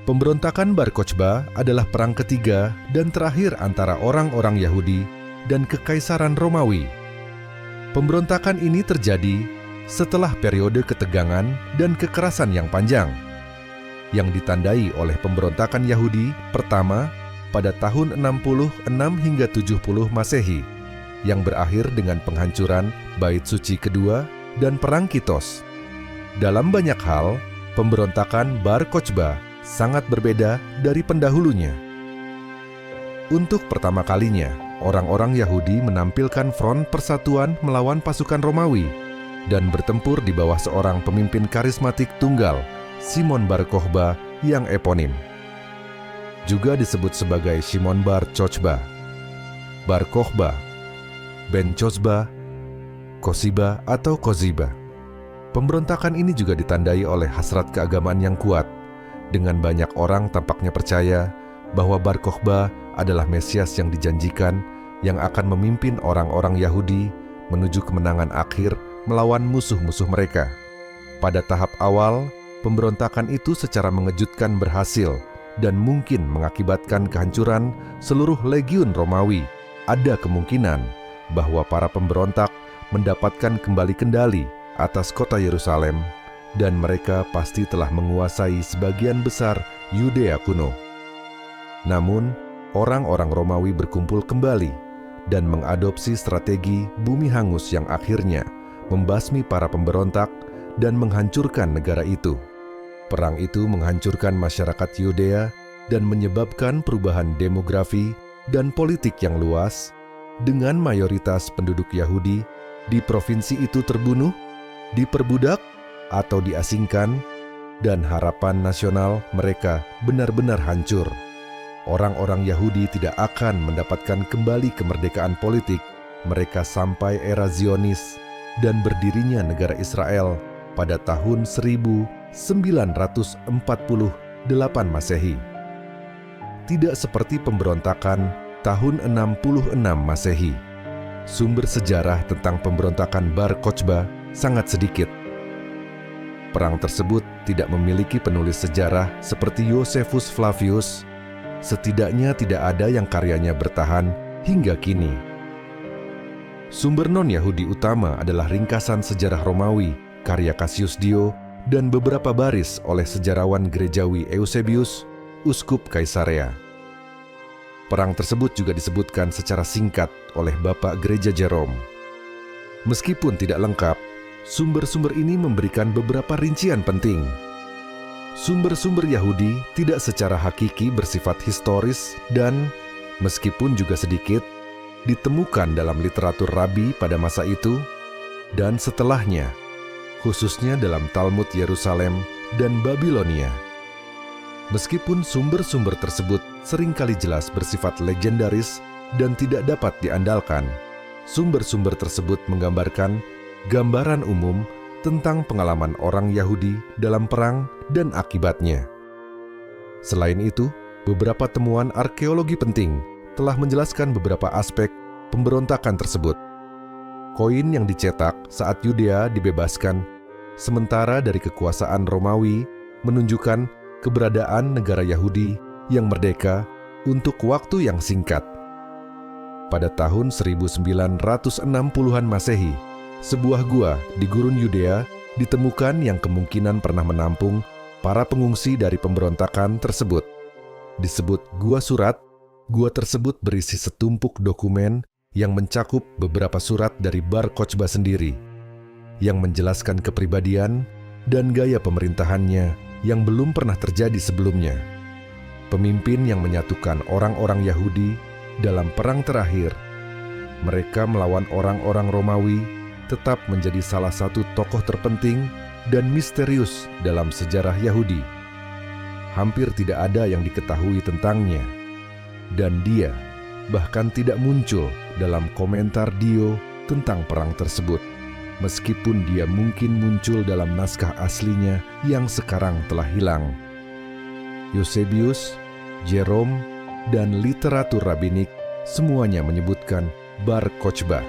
Pemberontakan Bar Kokhba adalah perang ketiga dan terakhir antara orang-orang Yahudi dan Kekaisaran Romawi. Pemberontakan ini terjadi setelah periode ketegangan dan kekerasan yang panjang, yang ditandai oleh pemberontakan Yahudi pertama pada tahun 66 hingga 70 Masehi, yang berakhir dengan penghancuran Bait Suci kedua dan Perang Kitos. Dalam banyak hal, pemberontakan Bar Kokhba sangat berbeda dari pendahulunya. Untuk pertama kalinya, orang-orang Yahudi menampilkan front persatuan melawan pasukan Romawi dan bertempur di bawah seorang pemimpin karismatik tunggal, Simon Bar Kokhba yang eponim. Juga disebut sebagai Shimon Bar Kokhba, Bar Kokhba, Ben Kokhba, Kosiba atau Koziba. Pemberontakan ini juga ditandai oleh hasrat keagamaan yang kuat, dengan banyak orang tampaknya percaya bahwa Bar Kokhba adalah Mesias yang dijanjikan yang akan memimpin orang-orang Yahudi menuju kemenangan akhir melawan musuh-musuh mereka. Pada tahap awal, pemberontakan itu secara mengejutkan berhasil dan mungkin mengakibatkan kehancuran seluruh legiun Romawi. Ada kemungkinan bahwa para pemberontak mendapatkan kembali kendali atas kota Yerusalem, dan mereka pasti telah menguasai sebagian besar Yudea kuno. Namun, orang-orang Romawi berkumpul kembali dan mengadopsi strategi bumi hangus yang akhirnya membasmi para pemberontak dan menghancurkan negara itu. Perang itu menghancurkan masyarakat Yudea dan menyebabkan perubahan demografi dan politik yang luas, dengan mayoritas penduduk Yahudi di provinsi itu terbunuh, diperbudak, atau diasingkan, dan harapan nasional mereka benar-benar hancur. Orang-orang Yahudi tidak akan mendapatkan kembali kemerdekaan politik mereka sampai era Zionis dan berdirinya negara Israel pada tahun 1948 Masehi. Tidak seperti pemberontakan tahun 66 Masehi. Sumber sejarah tentang pemberontakan Bar Kokhba sangat sedikit. Perang tersebut tidak memiliki penulis sejarah seperti Josephus Flavius. Setidaknya tidak ada yang karyanya bertahan hingga kini. Sumber non-Yahudi utama adalah ringkasan sejarah Romawi, karya Cassius Dio, dan beberapa baris oleh sejarawan gerejawi Eusebius, uskup Kaisarea. Perang tersebut juga disebutkan secara singkat oleh Bapak Gereja Jerome. Meskipun tidak lengkap, sumber-sumber ini memberikan beberapa rincian penting. Sumber-sumber Yahudi tidak secara hakiki bersifat historis dan, meskipun juga sedikit, ditemukan dalam literatur rabi pada masa itu dan setelahnya, khususnya dalam Talmud Yerusalem dan Babilonia. Meskipun sumber-sumber tersebut seringkali jelas bersifat legendaris dan tidak dapat diandalkan, sumber-sumber tersebut menggambarkan gambaran umum tentang pengalaman orang Yahudi dalam perang dan akibatnya. Selain itu, beberapa temuan arkeologi penting telah menjelaskan beberapa aspek pemberontakan tersebut. Koin yang dicetak saat Yudea dibebaskan, sementara dari kekuasaan Romawi, menunjukkan keberadaan negara Yahudi yang merdeka untuk waktu yang singkat. Pada tahun 1960-an Masehi, sebuah gua di gurun Yudea ditemukan yang kemungkinan pernah menampung para pengungsi dari pemberontakan tersebut. Disebut Gua Surat, gua tersebut berisi setumpuk dokumen yang mencakup beberapa surat dari Bar Kokhba sendiri, yang menjelaskan kepribadian dan gaya pemerintahannya yang belum pernah terjadi sebelumnya. Pemimpin yang menyatukan orang-orang Yahudi dalam perang terakhir. Mereka melawan orang-orang Romawi tetap menjadi salah satu tokoh terpenting dan misterius dalam sejarah Yahudi. Hampir tidak ada yang diketahui tentangnya, dan dia bahkan tidak muncul dalam komentar Dio tentang perang tersebut, meskipun dia mungkin muncul dalam naskah aslinya yang sekarang telah hilang. Eusebius, Jerome, dan literatur rabbinik semuanya menyebutkan Bar Kokhba,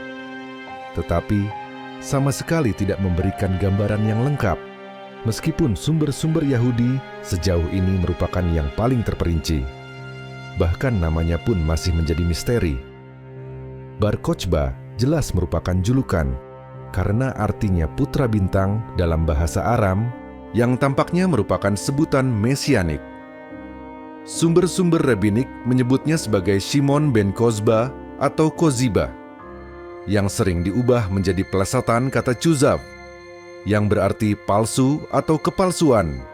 tetapi sama sekali tidak memberikan gambaran yang lengkap meskipun sumber-sumber Yahudi sejauh ini merupakan yang paling terperinci. Bahkan namanya pun masih menjadi misteri. Bar Kokhba jelas merupakan julukan, karena artinya putra bintang dalam bahasa Aram, yang tampaknya merupakan sebutan mesianik. Sumber-sumber rabbinik menyebutnya sebagai Shimon ben Kozba atau Koziba, yang sering diubah menjadi plesetan kata Chuzav, yang berarti palsu atau kepalsuan,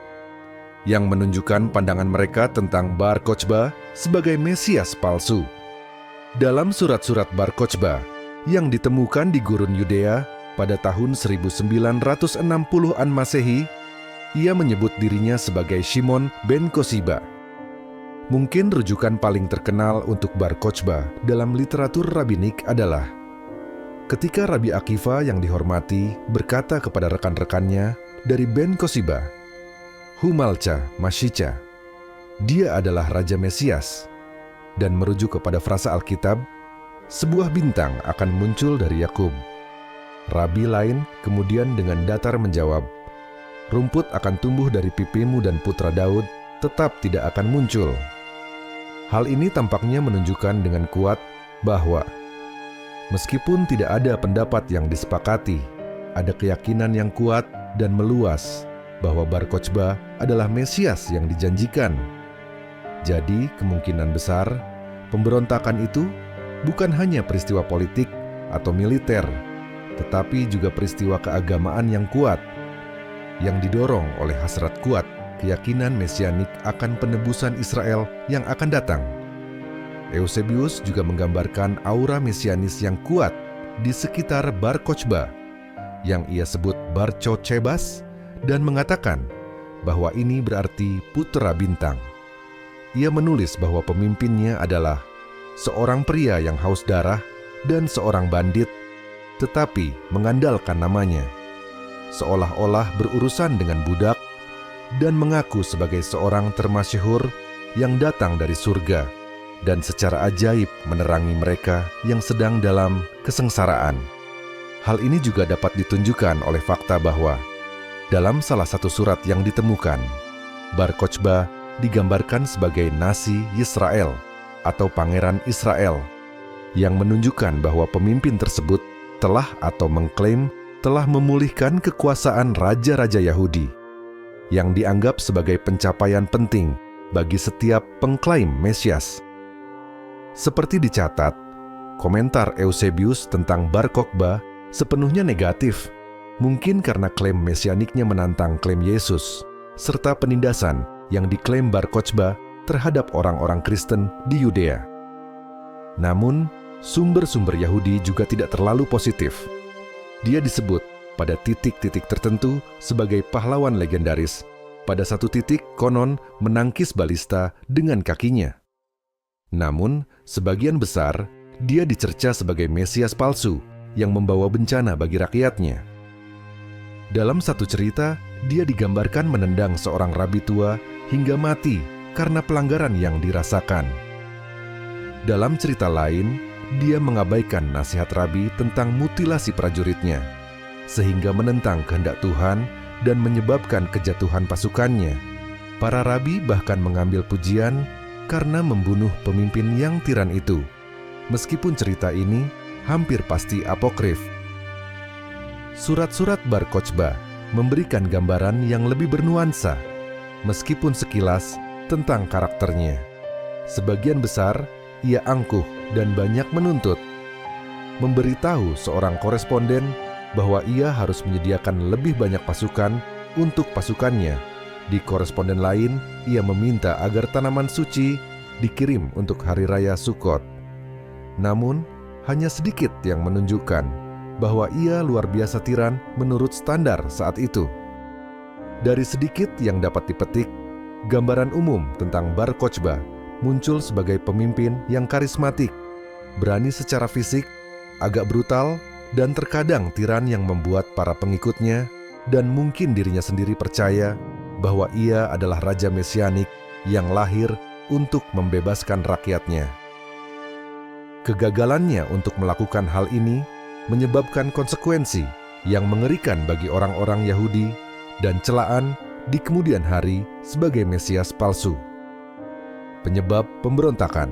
yang menunjukkan pandangan mereka tentang Bar Kokhba sebagai Mesias palsu. Dalam surat-surat Bar Kokhba yang ditemukan di gurun Yudea pada tahun 1960-an Masehi, ia menyebut dirinya sebagai Shimon ben Koziba. Mungkin rujukan paling terkenal untuk Bar Kokhba dalam literatur rabbinik adalah ketika Rabi Akiva yang dihormati berkata kepada rekan-rekannya dari Ben Koziba, Humalcha Mashicha, dia adalah Raja Mesias, dan merujuk kepada frasa Alkitab, sebuah bintang akan muncul dari Yakub. Rabi lain kemudian dengan datar menjawab, rumput akan tumbuh dari pipimu dan putra Daud tetap tidak akan muncul. Hal ini tampaknya menunjukkan dengan kuat bahwa meskipun tidak ada pendapat yang disepakati, ada keyakinan yang kuat dan meluas bahwa Bar Kokhba adalah Mesias yang dijanjikan. Jadi kemungkinan besar pemberontakan itu bukan hanya peristiwa politik atau militer, tetapi juga peristiwa keagamaan yang kuat, yang didorong oleh hasrat kuat keyakinan mesianik akan penebusan Israel yang akan datang. Eusebius juga menggambarkan aura mesianis yang kuat di sekitar Bar Kokhba, yang ia sebut Bar Chochebas, dan mengatakan bahwa ini berarti putra bintang. Ia menulis bahwa pemimpinnya adalah seorang pria yang haus darah dan seorang bandit, tetapi mengandalkan namanya, seolah-olah berurusan dengan budak, dan mengaku sebagai seorang termasyhur yang datang dari surga, dan secara ajaib menerangi mereka yang sedang dalam kesengsaraan. Hal ini juga dapat ditunjukkan oleh fakta bahwa dalam salah satu surat yang ditemukan, Bar Kokhba digambarkan sebagai Nasi Yisrael atau Pangeran Israel, yang menunjukkan bahwa pemimpin tersebut telah atau mengklaim telah memulihkan kekuasaan raja-raja Yahudi, yang dianggap sebagai pencapaian penting bagi setiap pengklaim Mesias. Seperti dicatat, komentar Eusebius tentang Bar Kokhba sepenuhnya negatif, mungkin karena klaim mesianiknya menantang klaim Yesus, serta penindasan yang diklaim Bar Kokhba terhadap orang-orang Kristen di Yudea. Namun, sumber-sumber Yahudi juga tidak terlalu positif. Dia disebut pada titik-titik tertentu sebagai pahlawan legendaris. Pada satu titik konon menangkis balista dengan kakinya. Namun, sebagian besar dia dicerca sebagai Mesias palsu yang membawa bencana bagi rakyatnya. Dalam satu cerita, dia digambarkan menendang seorang rabi tua hingga mati karena pelanggaran yang dirasakan. Dalam cerita lain, dia mengabaikan nasihat rabi tentang mutilasi prajuritnya, sehingga menentang kehendak Tuhan dan menyebabkan kejatuhan pasukannya. Para rabi bahkan mengambil pujian karena membunuh pemimpin yang tiran itu, meskipun cerita ini hampir pasti apokrif. Surat-surat Bar Kokhba memberikan gambaran yang lebih bernuansa, meskipun sekilas, tentang karakternya. Sebagian besar, ia angkuh dan banyak menuntut, memberitahu seorang koresponden bahwa ia harus menyediakan lebih banyak pasukan untuk pasukannya. Di koresponden lain, ia meminta agar tanaman suci dikirim untuk Hari Raya Sukkot. Namun, hanya sedikit yang menunjukkan bahwa ia luar biasa tiran menurut standar saat itu. Dari sedikit yang dapat dipetik, gambaran umum tentang Bar Kokhba muncul sebagai pemimpin yang karismatik, berani secara fisik, agak brutal, dan terkadang tiran yang membuat para pengikutnya dan mungkin dirinya sendiri percaya bahwa ia adalah Raja Mesianik yang lahir untuk membebaskan rakyatnya. Kegagalannya untuk melakukan hal ini menyebabkan konsekuensi yang mengerikan bagi orang-orang Yahudi dan celaan di kemudian hari sebagai Mesias palsu. Penyebab pemberontakan.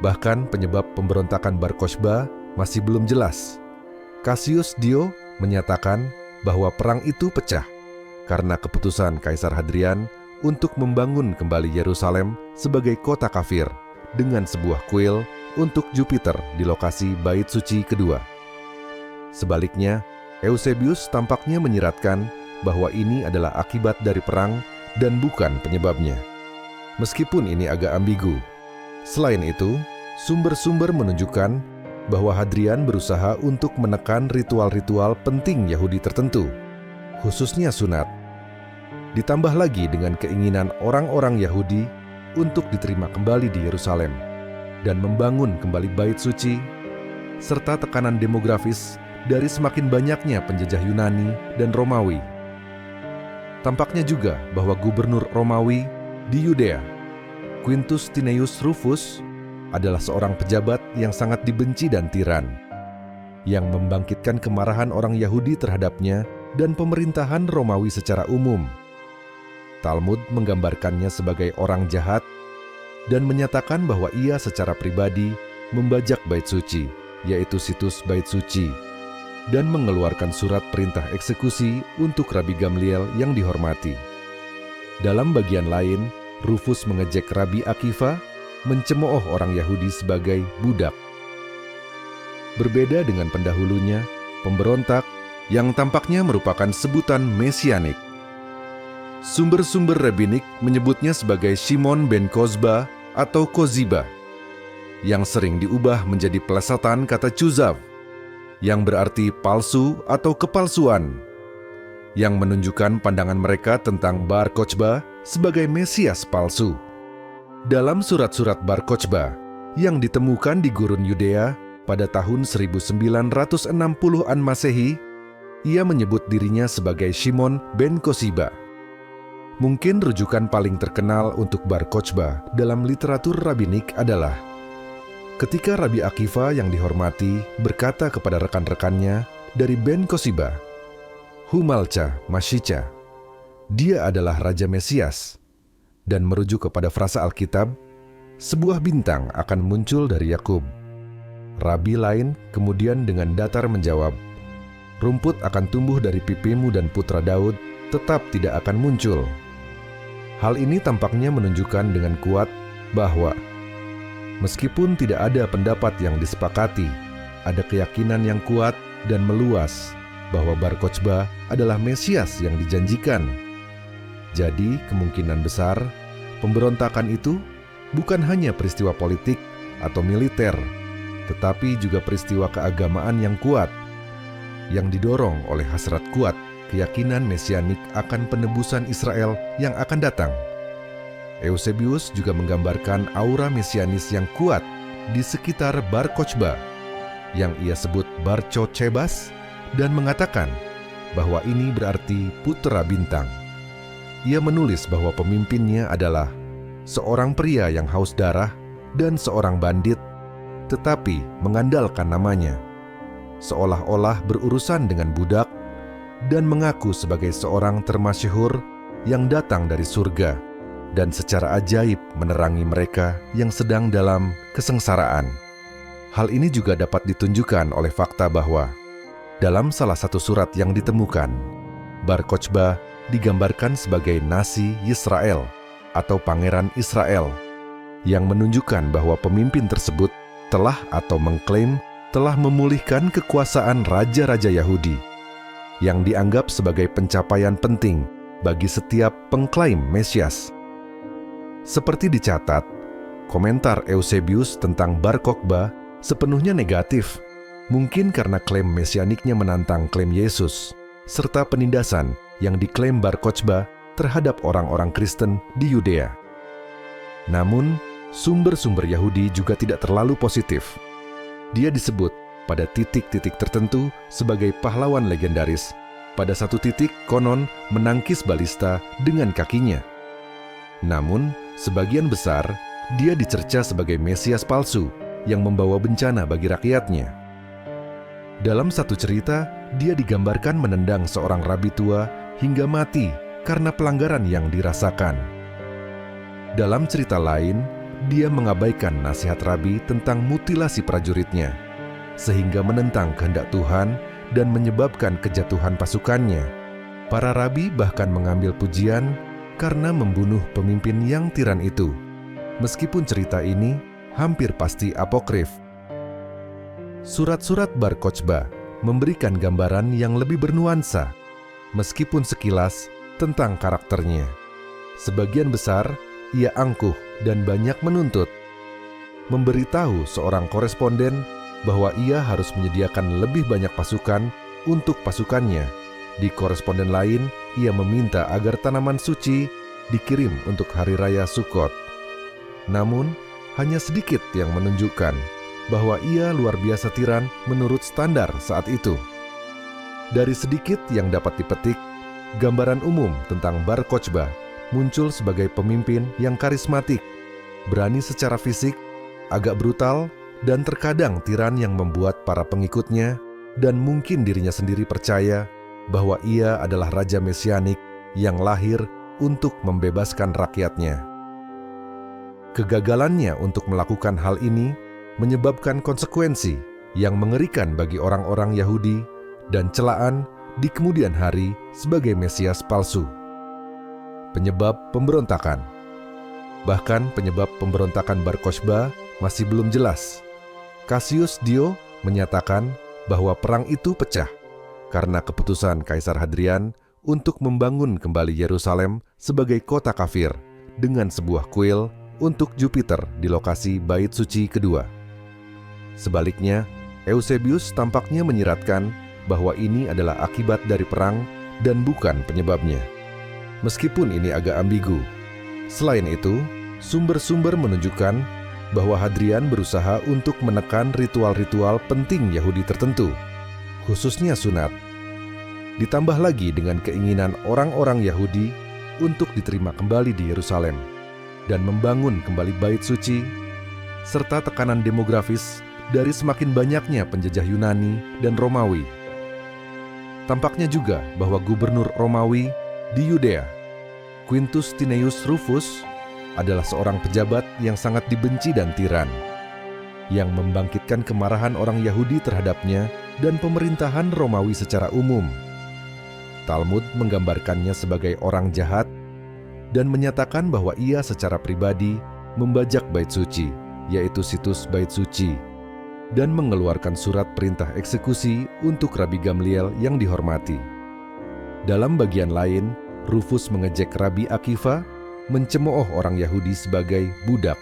Bahkan penyebab pemberontakan Bar Kokhba masih belum jelas. Cassius Dio menyatakan bahwa perang itu pecah karena keputusan Kaisar Hadrian untuk membangun kembali Yerusalem sebagai kota kafir dengan sebuah kuil untuk Jupiter di lokasi Bait Suci kedua. Sebaliknya, Eusebius tampaknya menyiratkan bahwa ini adalah akibat dari perang dan bukan penyebabnya. Meskipun ini agak ambigu. Selain itu, sumber-sumber menunjukkan bahwa Hadrian berusaha untuk menekan ritual-ritual penting Yahudi tertentu, khususnya sunat. Ditambah lagi dengan keinginan orang-orang Yahudi untuk diterima kembali di Yerusalem dan membangun kembali Bait Suci, serta tekanan demografis dari semakin banyaknya penjajah Yunani dan Romawi. Tampaknya juga bahwa gubernur Romawi di Yudea, Quintus Tineius Rufus, adalah seorang pejabat yang sangat dibenci dan tiran, yang membangkitkan kemarahan orang Yahudi terhadapnya dan pemerintahan Romawi secara umum. Talmud menggambarkannya sebagai orang jahat dan menyatakan bahwa ia secara pribadi membajak Bait Suci, yaitu situs Bait Suci, dan mengeluarkan surat perintah eksekusi untuk Rabi Gamliel yang dihormati. Dalam bagian lain, Rufus mengejek Rabi Akiva, mencemooh orang Yahudi sebagai budak. Berbeda dengan pendahulunya, pemberontak yang tampaknya merupakan sebutan mesianik. Sumber-sumber rabbinik menyebutnya sebagai Shimon ben Kozba atau Koziba, yang sering diubah menjadi plesetan kata Chuzav, yang berarti palsu atau kepalsuan, yang menunjukkan pandangan mereka tentang Bar Kokhba sebagai Mesias palsu. Dalam surat-surat Bar Kokhba yang ditemukan di gurun Yudea pada tahun 1960-an Masehi, ia menyebut dirinya sebagai Shimon ben Koziba. Mungkin rujukan paling terkenal untuk Bar Kokhba dalam literatur rabbinik adalah ketika Rabi Akiva yang dihormati berkata kepada rekan-rekannya dari Ben Koziba, Humalcha Mashicha, dia adalah Raja Mesias, dan merujuk kepada frasa Alkitab, sebuah bintang akan muncul dari Yakub. Rabi lain kemudian dengan datar menjawab, rumput akan tumbuh dari pipimu dan putra Daud tetap tidak akan muncul. Hal ini tampaknya menunjukkan dengan kuat bahwa meskipun tidak ada pendapat yang disepakati, ada keyakinan yang kuat dan meluas bahwa Bar Kokhba adalah Mesias yang dijanjikan. Jadi, kemungkinan besar pemberontakan itu bukan hanya peristiwa politik atau militer, tetapi juga peristiwa keagamaan yang kuat, yang didorong oleh hasrat kuat keyakinan mesianik akan penebusan Israel yang akan datang. Eusebius juga menggambarkan aura mesianis yang kuat di sekitar Bar Kokhba, yang ia sebut Bar Kochebas, dan mengatakan bahwa ini berarti putra bintang. Ia menulis bahwa pemimpinnya adalah seorang pria yang haus darah dan seorang bandit, tetapi mengandalkan namanya, seolah-olah berurusan dengan budak, dan mengaku sebagai seorang termasyhur yang datang dari surga, dan secara ajaib menerangi mereka yang sedang dalam kesengsaraan. Hal ini juga dapat ditunjukkan oleh fakta bahwa dalam salah satu surat yang ditemukan, Bar Kokhba digambarkan sebagai Nasi Yisrael atau Pangeran Israel, yang menunjukkan bahwa pemimpin tersebut telah atau mengklaim telah memulihkan kekuasaan raja-raja Yahudi, yang dianggap sebagai pencapaian penting bagi setiap pengklaim Mesias. Seperti dicatat, komentar Eusebius tentang Bar Kokhba sepenuhnya negatif, mungkin karena klaim mesianiknya menantang klaim Yesus, serta penindasan yang diklaim Bar Kokhba terhadap orang-orang Kristen di Yudea. Namun, sumber-sumber Yahudi juga tidak terlalu positif. Dia disebut pada titik-titik tertentu sebagai pahlawan legendaris. Pada satu titik konon menangkis balista dengan kakinya. Namun, sebagian besar dia dicerca sebagai Mesias palsu yang membawa bencana bagi rakyatnya. Dalam satu cerita, dia digambarkan menendang seorang rabi tua hingga mati karena pelanggaran yang dirasakan. Dalam cerita lain, dia mengabaikan nasihat Rabi tentang mutilasi prajuritnya, sehingga menentang kehendak Tuhan dan menyebabkan kejatuhan pasukannya. Para rabi bahkan mengambil pujian karena membunuh pemimpin yang tiran itu, meskipun cerita ini hampir pasti apokrif. Surat-surat Bar Kokhba memberikan gambaran yang lebih bernuansa, meskipun sekilas, tentang karakternya. Sebagian besar, ia angkuh dan banyak menuntut. Memberitahu seorang koresponden bahwa ia harus menyediakan lebih banyak pasukan untuk pasukannya. Di koresponden lain, ia meminta agar tanaman suci dikirim untuk Hari Raya Sukkot. Namun, hanya sedikit yang menunjukkan bahwa ia luar biasa tiran menurut standar saat itu. Dari sedikit yang dapat dipetik, gambaran umum tentang Bar Kokhba muncul sebagai pemimpin yang karismatik, berani secara fisik, agak brutal, dan terkadang tiran yang membuat para pengikutnya dan mungkin dirinya sendiri percaya bahwa ia adalah Raja Mesianik yang lahir untuk membebaskan rakyatnya. Kegagalannya untuk melakukan hal ini menyebabkan konsekuensi yang mengerikan bagi orang-orang Yahudi dan celaan di kemudian hari sebagai Mesias palsu. Penyebab pemberontakan. Bahkan penyebab pemberontakan Bar Kokhba masih belum jelas. Cassius Dio menyatakan bahwa perang itu pecah karena keputusan Kaisar Hadrian untuk membangun kembali Yerusalem sebagai kota kafir dengan sebuah kuil untuk Jupiter di lokasi Bait Suci kedua. Sebaliknya, Eusebius tampaknya menyiratkan bahwa ini adalah akibat dari perang dan bukan penyebabnya. Meskipun ini agak ambigu. Selain itu, sumber-sumber menunjukkan bahwa Hadrian berusaha untuk menekan ritual-ritual penting Yahudi tertentu, khususnya sunat. Ditambah lagi dengan keinginan orang-orang Yahudi untuk diterima kembali di Yerusalem dan membangun kembali Bait Suci, serta tekanan demografis dari semakin banyaknya penjajah Yunani dan Romawi. Tampaknya juga bahwa gubernur Romawi di Yudea, Quintus Tineius Rufus, adalah seorang pejabat yang sangat dibenci dan tiran, yang membangkitkan kemarahan orang Yahudi terhadapnya dan pemerintahan Romawi secara umum. Talmud menggambarkannya sebagai orang jahat dan menyatakan bahwa ia secara pribadi membajak Bait Suci, yaitu situs Bait Suci, dan mengeluarkan surat perintah eksekusi untuk Rabi Gamliel yang dihormati. Dalam bagian lain, Rufus mengejek Rabi Akiva, mencemooh orang Yahudi sebagai budak.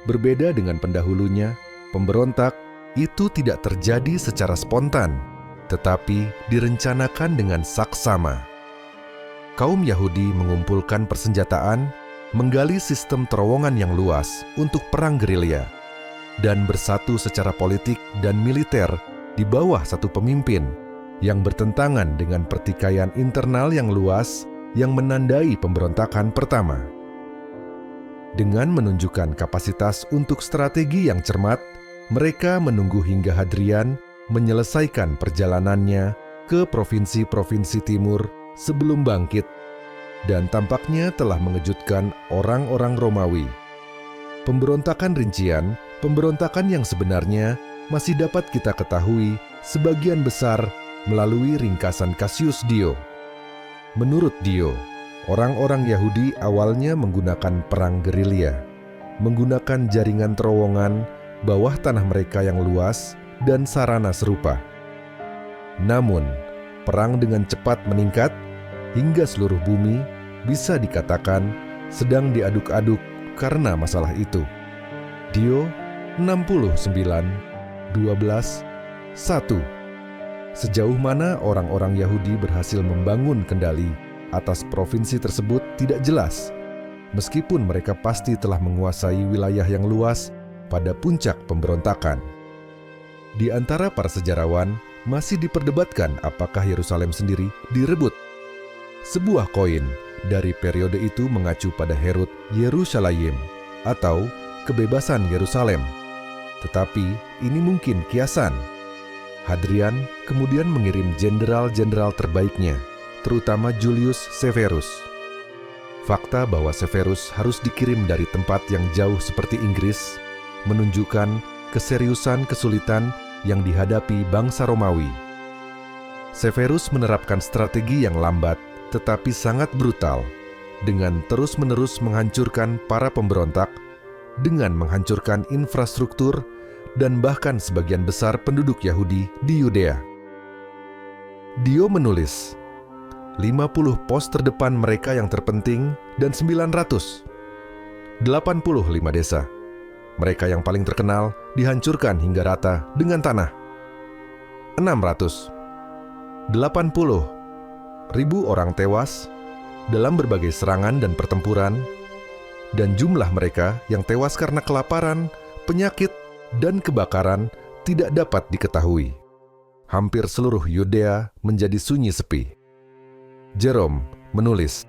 Berbeda dengan pendahulunya, pemberontak itu tidak terjadi secara spontan, tetapi direncanakan dengan saksama. Kaum Yahudi mengumpulkan persenjataan, menggali sistem terowongan yang luas untuk perang gerilya, dan bersatu secara politik dan militer di bawah satu pemimpin yang bertentangan dengan pertikaian internal yang luas yang menandai pemberontakan pertama. Dengan menunjukkan kapasitas untuk strategi yang cermat, mereka menunggu hingga Hadrian menyelesaikan perjalanannya ke provinsi-provinsi timur sebelum bangkit, dan tampaknya telah mengejutkan orang-orang Romawi. Pemberontakan rincian, pemberontakan yang sebenarnya masih dapat kita ketahui sebagian besar melalui ringkasan Cassius Dio. Menurut Dio, orang-orang Yahudi awalnya menggunakan perang gerilya, menggunakan jaringan terowongan, bawah tanah mereka yang luas, dan sarana serupa. Namun, perang dengan cepat meningkat hingga seluruh bumi bisa dikatakan sedang diaduk-aduk karena masalah itu. Dio 69:12:1. Sejauh mana orang-orang Yahudi berhasil membangun kendali atas provinsi tersebut tidak jelas, meskipun mereka pasti telah menguasai wilayah yang luas pada puncak pemberontakan. Di antara para sejarawan, masih diperdebatkan apakah Yerusalem sendiri direbut. Sebuah koin dari periode itu mengacu pada Herut Yerushalayim atau kebebasan Yerusalem. Tetapi ini mungkin kiasan. Hadrian kemudian mengirim jenderal-jenderal terbaiknya terutama Julius Severus. Fakta bahwa Severus harus dikirim dari tempat yang jauh seperti Inggris menunjukkan keseriusan kesulitan yang dihadapi bangsa Romawi. Severus menerapkan strategi yang lambat tetapi sangat brutal dengan terus-menerus menghancurkan para pemberontak, dengan menghancurkan infrastruktur dan bahkan sebagian besar penduduk Yahudi di Yudea. Dio menulis, 50 pos terdepan mereka yang terpenting dan 985 desa. Mereka yang paling terkenal dihancurkan hingga rata dengan tanah. 680 ribu orang tewas dalam berbagai serangan dan pertempuran, dan jumlah mereka yang tewas karena kelaparan, penyakit, dan kebakaran tidak dapat diketahui. Hampir seluruh Yudea menjadi sunyi sepi. Jerome menulis,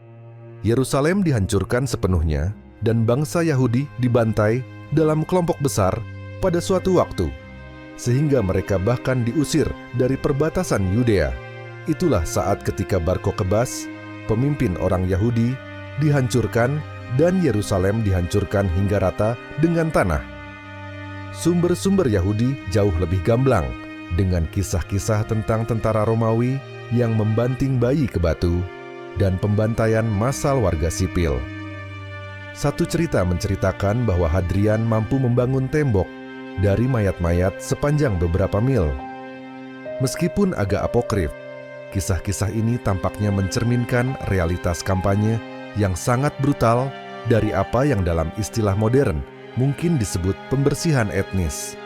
Yerusalem dihancurkan sepenuhnya dan bangsa Yahudi dibantai dalam kelompok besar pada suatu waktu, sehingga mereka bahkan diusir dari perbatasan Yudea. Itulah saat ketika Bar Kokebas, pemimpin orang Yahudi, dihancurkan dan Yerusalem dihancurkan hingga rata dengan tanah. Sumber-sumber Yahudi jauh lebih gamblang dengan kisah-kisah tentang tentara Romawi yang membanting bayi ke batu dan pembantaian massal warga sipil. Satu cerita menceritakan bahwa Hadrian mampu membangun tembok dari mayat-mayat sepanjang beberapa mil. Meskipun agak apokrif, kisah-kisah ini tampaknya mencerminkan realitas kampanye yang sangat brutal dari apa yang dalam istilah modern mungkin disebut pembersihan etnis.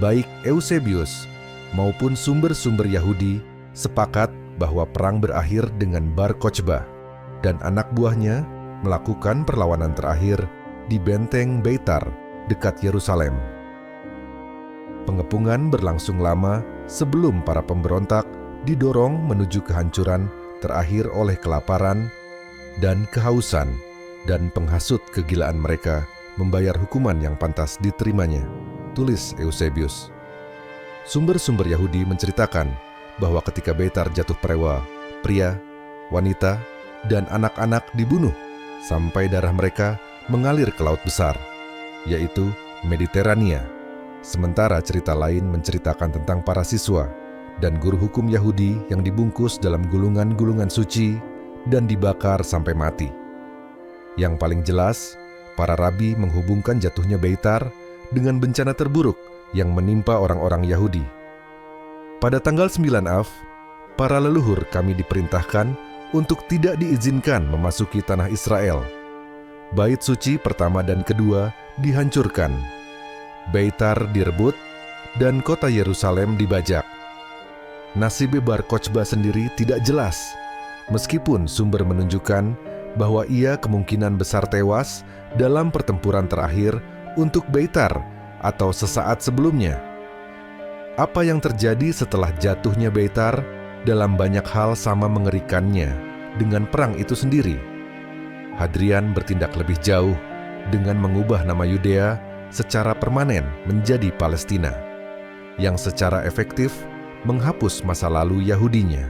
Baik Eusebius maupun sumber-sumber Yahudi sepakat bahwa perang berakhir dengan Bar Kokhba dan anak buahnya melakukan perlawanan terakhir di benteng Beitar dekat Yerusalem. Pengepungan berlangsung lama sebelum para pemberontak didorong menuju kehancuran terakhir oleh kelaparan dan kehausan, dan penghasut kegilaan mereka membayar hukuman yang pantas diterimanya, tulis Eusebius. Sumber-sumber Yahudi menceritakan bahwa ketika Beitar jatuh prewa, pria, wanita, dan anak-anak dibunuh sampai darah mereka mengalir ke laut besar, yaitu Mediterania. Sementara cerita lain menceritakan tentang para siswa dan guru hukum Yahudi yang dibungkus dalam gulungan-gulungan suci dan dibakar sampai mati. Yang paling jelas, para rabi menghubungkan jatuhnya Beitar dengan bencana terburuk yang menimpa orang-orang Yahudi. Pada tanggal 9 Av, para leluhur kami diperintahkan untuk tidak diizinkan memasuki tanah Israel. Bait suci pertama dan kedua dihancurkan. Beitar direbut dan kota Yerusalem dibajak. Nasib Bar Kokhba sendiri tidak jelas, meskipun sumber menunjukkan bahwa ia kemungkinan besar tewas dalam pertempuran terakhir untuk Beitar atau sesaat sebelumnya. Apa yang terjadi setelah jatuhnya Beitar dalam banyak hal sama mengerikannya dengan perang itu sendiri. Hadrian bertindak lebih jauh dengan mengubah nama Yudea secara permanen menjadi Palestina, yang secara efektif menghapus masa lalu Yahudinya.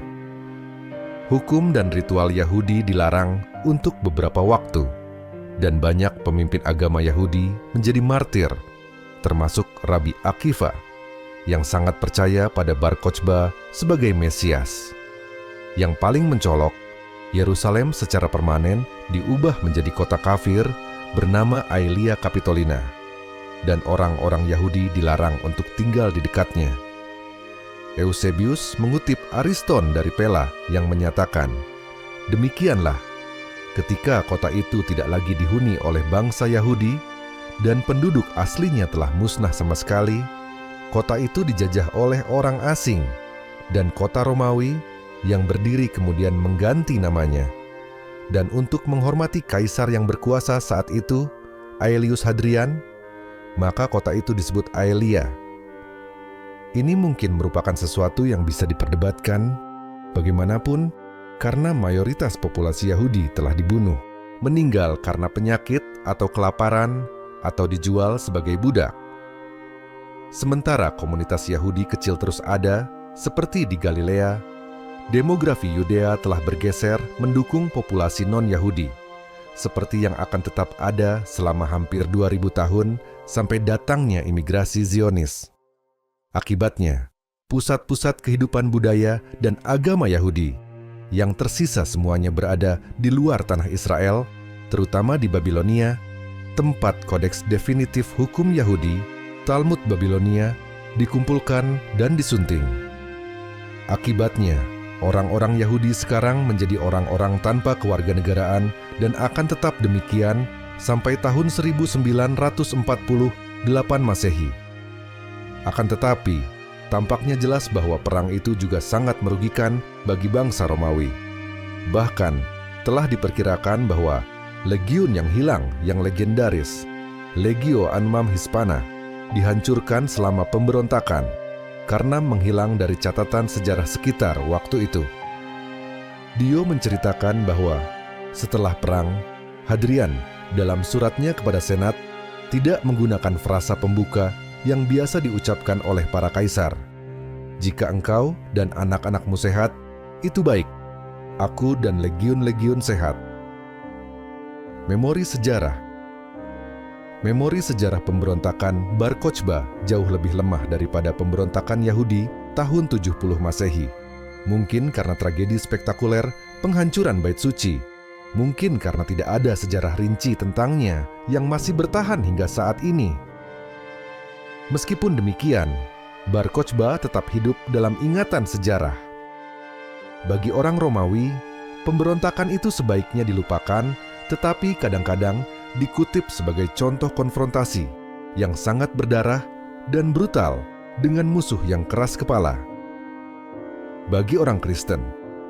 Hukum dan ritual Yahudi dilarang untuk beberapa waktu, dan banyak pemimpin agama Yahudi menjadi martir, termasuk Rabi Akiva, yang sangat percaya pada Bar Kokhba sebagai Mesias. Yang paling mencolok, Yerusalem secara permanen diubah menjadi kota kafir bernama Aelia Capitolina, dan orang-orang Yahudi dilarang untuk tinggal di dekatnya. Eusebius mengutip Ariston dari Pella yang menyatakan, demikianlah, ketika kota itu tidak lagi dihuni oleh bangsa Yahudi dan penduduk aslinya telah musnah sama sekali, kota itu dijajah oleh orang asing, dan kota Romawi yang berdiri kemudian mengganti namanya. Dan untuk menghormati kaisar yang berkuasa saat itu, Aelius Hadrian, maka kota itu disebut Aelia. Ini mungkin merupakan sesuatu yang bisa diperdebatkan, bagaimanapun, karena mayoritas populasi Yahudi telah dibunuh, meninggal karena penyakit atau kelaparan, atau dijual sebagai budak. Sementara komunitas Yahudi kecil terus ada, seperti di Galilea, demografi Yudea telah bergeser mendukung populasi non-Yahudi, seperti yang akan tetap ada selama hampir 2000 tahun sampai datangnya imigrasi Zionis. Akibatnya, pusat-pusat kehidupan budaya dan agama Yahudi yang tersisa semuanya berada di luar tanah Israel, terutama di Babilonia, tempat kodeks definitif hukum Yahudi, Talmud Babilonia, dikumpulkan dan disunting. Akibatnya, orang-orang Yahudi sekarang menjadi orang-orang tanpa kewarganegaraan dan akan tetap demikian sampai tahun 1948 Masehi. Akan tetapi, tampaknya jelas bahwa perang itu juga sangat merugikan bagi bangsa Romawi. Bahkan, telah diperkirakan bahwa legiun yang hilang yang legendaris, Legio Anmam Hispana, dihancurkan selama pemberontakan karena menghilang dari catatan sejarah sekitar waktu itu. Dio menceritakan bahwa setelah perang, Hadrian dalam suratnya kepada Senat tidak menggunakan frasa pembuka yang biasa diucapkan oleh para kaisar. Jika engkau dan anak-anakmu sehat, itu baik. Aku dan legiun-legiun sehat. Memori sejarah pemberontakan Bar Kokhba jauh lebih lemah daripada pemberontakan Yahudi tahun 70 Masehi. Mungkin karena tragedi spektakuler penghancuran Bait Suci. Mungkin karena tidak ada sejarah rinci tentangnya yang masih bertahan hingga saat ini. Meskipun demikian, Bar Kokhba tetap hidup dalam ingatan sejarah. Bagi orang Romawi, pemberontakan itu sebaiknya dilupakan, tetapi kadang-kadang dikutip sebagai contoh konfrontasi yang sangat berdarah dan brutal dengan musuh yang keras kepala. Bagi orang Kristen,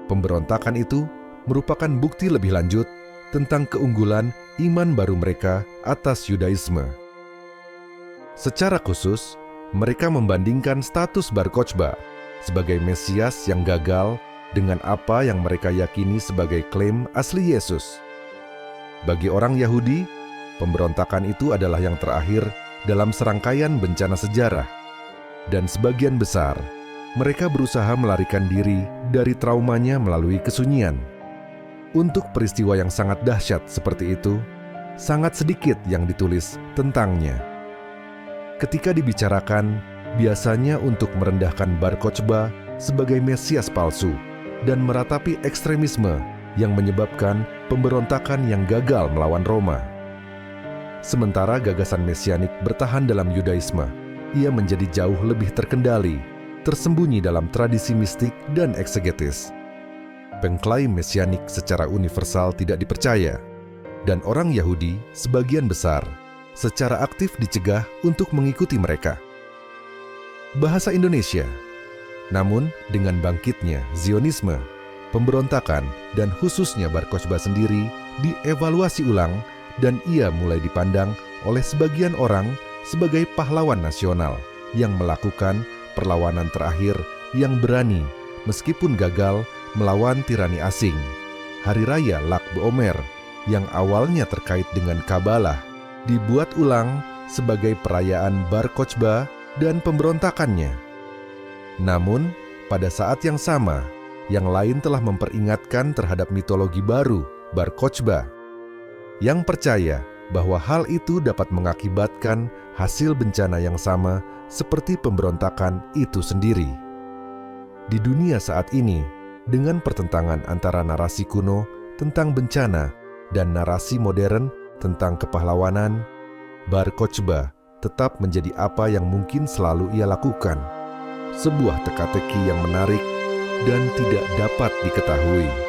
pemberontakan itu merupakan bukti lebih lanjut tentang keunggulan iman baru mereka atas Yudaisme. Secara khusus, mereka membandingkan status Bar Kokhba sebagai Mesias yang gagal dengan apa yang mereka yakini sebagai klaim asli Yesus. Bagi orang Yahudi, pemberontakan itu adalah yang terakhir dalam serangkaian bencana sejarah, dan sebagian besar mereka berusaha melarikan diri dari traumanya melalui kesunyian. Untuk peristiwa yang sangat dahsyat seperti itu, sangat sedikit yang ditulis tentangnya. Ketika dibicarakan, biasanya untuk merendahkan Bar Kokhba sebagai Mesias palsu dan meratapi ekstremisme yang menyebabkan pemberontakan yang gagal melawan Roma. Sementara gagasan mesianik bertahan dalam Yudaisme, ia menjadi jauh lebih terkendali, tersembunyi dalam tradisi mistik dan eksegetis. Pengklaim mesianik secara universal tidak dipercaya, dan orang Yahudi sebagian besar secara aktif dicegah untuk mengikuti mereka. Bahasa Indonesia. Namun, dengan bangkitnya Zionisme, pemberontakan dan khususnya Bar Kokhba sendiri dievaluasi ulang dan ia mulai dipandang oleh sebagian orang sebagai pahlawan nasional yang melakukan perlawanan terakhir yang berani meskipun gagal melawan tirani asing. Hari Raya Lag BaOmer yang awalnya terkait dengan Kabalah dibuat ulang sebagai perayaan Bar Kokhba dan pemberontakannya. Namun, pada saat yang sama, yang lain telah memperingatkan terhadap mitologi baru Bar Kokhba, yang percaya bahwa hal itu dapat mengakibatkan hasil bencana yang sama seperti pemberontakan itu sendiri. Di dunia saat ini, dengan pertentangan antara narasi kuno tentang bencana dan narasi modern tentang kepahlawanan, Bar Kokhba tetap menjadi apa yang mungkin selalu ia lakukan, sebuah teka-teki yang menarik dan tidak dapat diketahui.